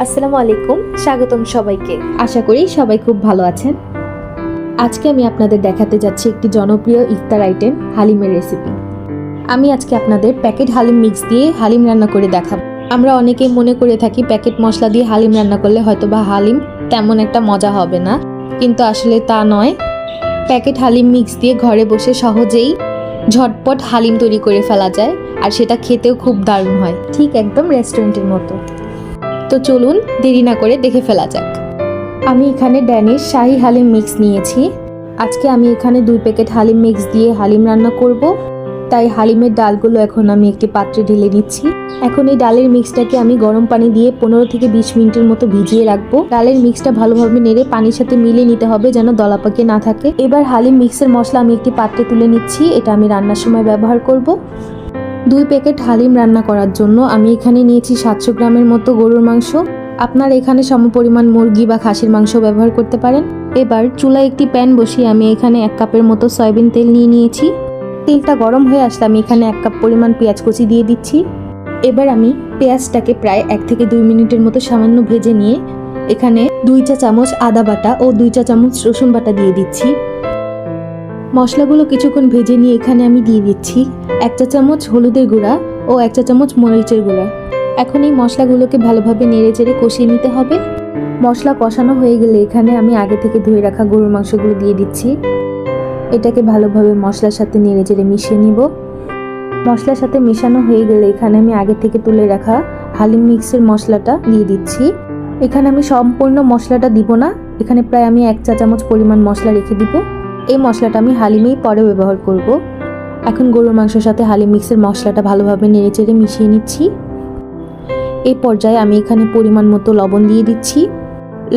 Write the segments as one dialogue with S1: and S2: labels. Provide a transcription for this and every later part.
S1: আসসালামু আলাইকুম, স্বাগতম সবাইকে। আশা করি সবাই খুব ভালো আছেন। আজকে আমি আপনাদের দেখাতে যাচ্ছি একটি জনপ্রিয় ইফতার আইটেম, হালিমের রেসিপি। আমি আজকে আপনাদের প্যাকেট হালিম মিক্স দিয়ে হালিম রান্না করে দেখাবো। আমরা অনেকেই মনে করে থাকি প্যাকেট মশলা দিয়ে হালিম রান্না করলে হয়তোবা হালিম তেমন একটা মজা হবে না, কিন্তু আসলে তা নয়। প্যাকেট হালিম মিক্স দিয়ে ঘরে বসে সহজেই ঝটপট হালিম তৈরি করে ফেলা যায়, আর সেটা খেতেও খুব দারুণ হয়, ঠিক একদম রেস্টুরেন্টের মতো। তো চলুন দেরি না করে দেখে ফেলা যাক। আমি এখানে ড্যানিশ শাহি হালিম মিক্স নিয়েছি। আজকে আমি এখানে 2 প্যাকেট হালিম মিক্স দিয়ে হালিম রান্না করব, তাই হালিমের ডালগুলো এখন আমি একটি পাত্রে ঢেলে নিচ্ছি। এখন এই ডালের মিক্সটাকে আমি গরম পানি দিয়ে 15 থেকে 20 মিনিটের মতো ভিজিয়ে রাখবো। ডালের মিক্সটা ভালোভাবে নেড়ে পানির সাথে মিলিয়ে নিতে হবে, যেন দলা পাকিয়ে না থাকে। এবার হালিম মিক্সের মশলা আমি একটি পাত্রে তুলে নিচ্ছি, এটা আমি রান্নার সময় ব্যবহার করব। 2 প্যাকেট হালিম রান্না করার জন্য আমি এখানে নিয়েছি 700 গ্রামের মতো গরুর মাংস। আপনারা এখানে সমপরিমাণ মুরগি বা খাসির মাংস ব্যবহার করতে পারেন। এবার চুলায় একটি প্যান বসিয়ে আমি এখানে 1 কাপের মতো সয়াবিন তেল নিয়ে নিয়েছি। তেলটা গরম হয়ে আসলে আমি এখানে 1 কাপ পরিমাণ পেঁয়াজ কুচি দিয়ে দিচ্ছি। এবার আমি পেঁয়াজটাকে প্রায় 1 থেকে 2 মিনিটের মতো সামান্য ভেজে নিয়ে এখানে 2 চা চামচ আদা বাটা ও 2 চা চামচ রসুন বাটা দিয়ে দিচ্ছি। মশলাগুলো কিছুক্ষণ ভেজে নিয়ে এখানে আমি দিয়ে দিচ্ছি 1 চা চামচ হলুদের গুঁড়া ও 1 চা চামচ মরিচের গুঁড়া। এখন এই মশলাগুলোকে ভালোভাবে নেড়ে চেড়ে কষিয়ে নিতে হবে। মশলা কষানো হয়ে গেলে এখানে আমি আগে থেকে ধুয়ে রাখা গরুর মাংসগুলো দিয়ে দিচ্ছি। এটাকে ভালোভাবে মশলার সাথে নেড়ে চেড়ে মিশিয়ে নিব। মশলার সাথে মেশানো হয়ে গেলে এখানে আমি আগে থেকে তুলে রাখা হালিম মিক্সের মশলাটা দিয়ে দিচ্ছি। এখানে আমি সম্পূর্ণ মশলাটা দিব না, এখানে প্রায় আমি 1 চা চামচ পরিমাণ মশলা রেখে দিব। এই মশলাটা আমি হালিমেই পরে ব্যবহার করব। এখন গরুর মাংসের সাথে হালিম মিক্সের মশলাটা ভালোভাবে নেড়ে চেড়ে মিশিয়ে নিচ্ছি। এই পর্যায়ে আমি এখানে পরিমাণ মতো লবণ দিয়ে দিচ্ছি।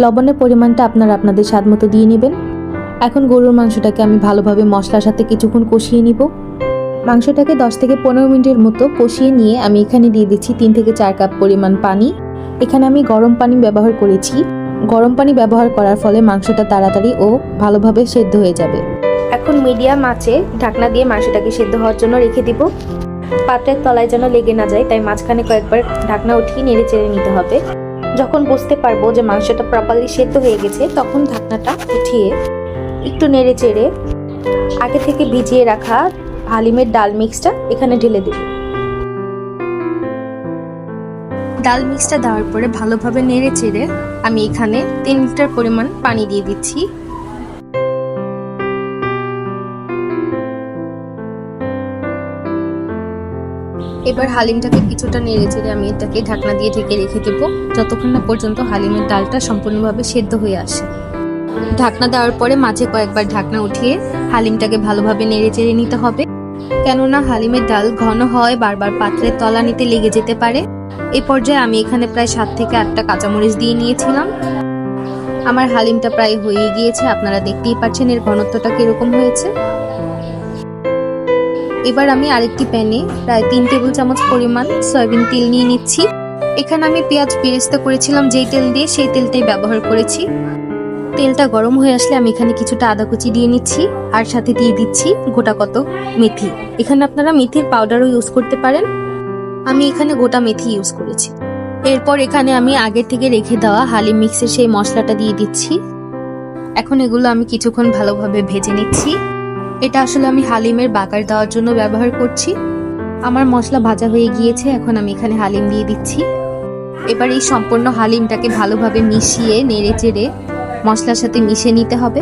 S1: লবণের পরিমাণটা আপনারা আপনাদের স্বাদ মতো দিয়ে নেবেন। এখন গরুর মাংসটাকে আমি ভালোভাবে মশলার সাথে কিছুক্ষণ কষিয়ে নিব। মাংসটাকে 10 থেকে 15 মিনিটের মতো কষিয়ে নিয়ে আমি এখানে দিয়ে দিচ্ছি 3 থেকে 4 কাপ পরিমাণ পানি। এখানে আমি গরম পানি ব্যবহার করেছি। গরম পানি ব্যবহার করার ফলে মাংসটা তাড়াতাড়ি ও ভালোভাবে সেদ্ধ হয়ে যাবে। এখন মিডিয়াম আঁচে ঢাকনা দিয়ে মাংসটাকে সেদ্ধ হওয়ার জন্য রেখে দিব। পাত্রের তলায় যেন লেগে না যায়, তাই মাঝখানে কয়েকবার ঢাকনা উঠিয়ে নেড়ে চেড়ে নিতে হবে। যখন বুঝতে পারবো যে মাংসটা প্রপারলি সেদ্ধ হয়ে গেছে, তখন ঢাকনাটা উঠিয়ে একটু নেড়ে চেড়ে আগে থেকে ভিজিয়ে রাখা হালিমের ডাল মিক্সটা এখানে ঢেলে দেব। ডাল মিক্সটা দেওয়ার পরে ভালোভাবে নেড়ে চেড়ে আমি এখানে 3 লিটার পরিমাণ পানি দিয়ে দিচ্ছি। এবার হালিমটাকে কিছুটা নেড়ে চেড়ে আমি এটাকে ঢাকনা দিয়ে ঢেকে রেখে দেব, যতক্ষণ না পর্যন্ত হালিমের ডালটা সম্পূর্ণভাবে সেদ্ধ হয়ে আসে। ঢাকনা দেওয়ার পরে মাঝে কয়েকবার ঢাকনা উঠিয়ে হালিমটাকে ভালোভাবে নেড়ে চেড়ে নিতে হবে, কেননা হালিমের ডাল ঘন হয় বারবার পাত্রের তলা নিতে লেগে যেতে পারে। এই পর্যায়ে আমি এখানে প্রায় 7 থেকে 8টা কাঁচামরিচ দিয়ে নিয়েছিলাম। আমার হালিমটা প্রায় হয়ে গিয়েছে, আপনারা দেখতেই পাচ্ছেন এর ঘনত্বটা কিরকম হয়েছে। এবার আমি আরেকটি প্যানে প্রায় 3 টেবিল চামচ পরিমাণ সয়াবিন তেল নিয়ে নিচ্ছি। এখানে আমি পেঁয়াজ বেরেস্তা করেছিলাম যেই তেল দিয়ে, সেই তেলটাই ব্যবহার করেছি। তেলটা গরম হয়ে আসলে আমি এখানে কিছুটা আদা কুচি দিয়ে নিচ্ছি, আর সাথে দিয়ে দিচ্ছি গোটা কত মেথি। এখানে আপনারা মেথির পাউডারও ইউজ করতে পারেন, আমি এখানে গোটা মেথি ইউজ করেছি। এরপর এখানে আমি আগে থেকে রেখে দেওয়া হালিম মিক্সের সেই মশলাটা দিয়ে দিচ্ছি। এখন এগুলো আমি কিছুক্ষণ ভালোভাবে ভেজে নিচ্ছি। এটা আসলে আমি হালিমের বাগার দেওয়ার জন্য ব্যবহার করছি। আমার মশলা ভাজা হয়ে গিয়েছে, এখন আমি এখানে হালিম দিয়ে দিচ্ছি। এবার এই সম্পূর্ণ হালিমটাকে ভালোভাবে মিশিয়ে নেড়ে চেড়ে মশলার সাথে মিশিয়ে নিতে হবে।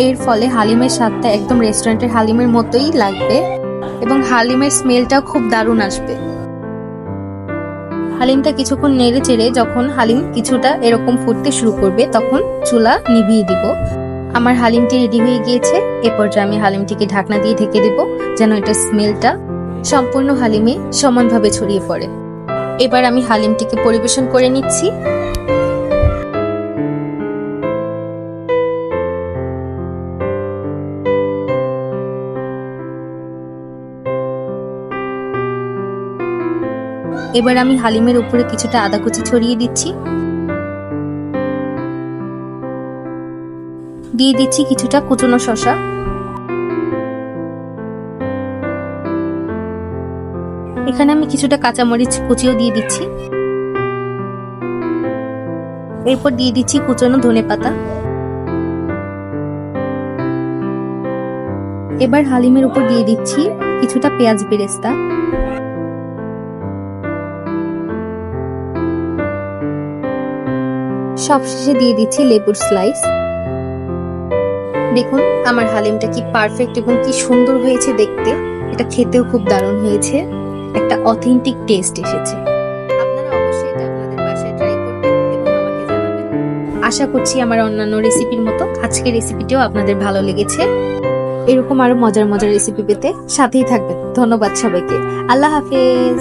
S1: এর ফলে হালিমের স্বাদটা একদম রেস্টুরেন্টের হালিমের মতোই লাগবে এবং হালিমের স্মেলটাও খুব দারুণ আসবে। হালিমটা কিছুক্ষণ নেড়ে চেড়ে যখন হালিম কিছুটা এরকম ফুটতে শুরু করবে, তখন চুলা নিভিয়ে দিব। আমার হালিমটি রেডি হয়ে গিয়েছে। এ পর্যায়ে আমি হালিমটিকে ঢাকনা দিয়ে ঢেকে দেব, যেন এটার স্মেলটা সম্পূর্ণ হালিমে সমানভাবে ছড়িয়ে পড়ে। এবার আমি হালিমটিকে পরিবেশন করে নিচ্ছি। এবার আমি হালিমের উপরে কিছুটা আদা কুচি ছড়িয়ে দিচ্ছি। দিয়ে দিচ্ছি কিছুটা কুচনো শসা। এখানে আমি কিছুটা কাঁচামরিচ কুচিও দিয়ে দিচ্ছি। এরপর দিয়ে দিচ্ছি কুচনো ধনেপাতা। এবার হালিমের উপর দিয়ে দিচ্ছি কিছুটা পেঁয়াজ বেরেস্তা। সবশেষে দিয়ে দিচ্ছি লেবুর স্লাইস। দেখুন আমার হালিমটা কি পারফেক্ট এবং কি সুন্দর হয়েছে দেখতে। এটা খেতেও খুব দারুণ হয়েছে, একটা অথেন্টিক টেস্ট এসেছে। আপনারা অবশ্যই এটা আপনাদের বাসায় ট্রাই করবেন এবং আমাকে জানাবেন। আশা করছি আমার অন্যান্য রেসিপির মতো আজকের রেসিপিটিও আপনাদের ভালো লেগেছে। এরকম আরো মজার মজার রেসিপি পেতে সাথেই থাকবেন। ধন্যবাদ সবাইকে। আল্লাহ হাফেজ।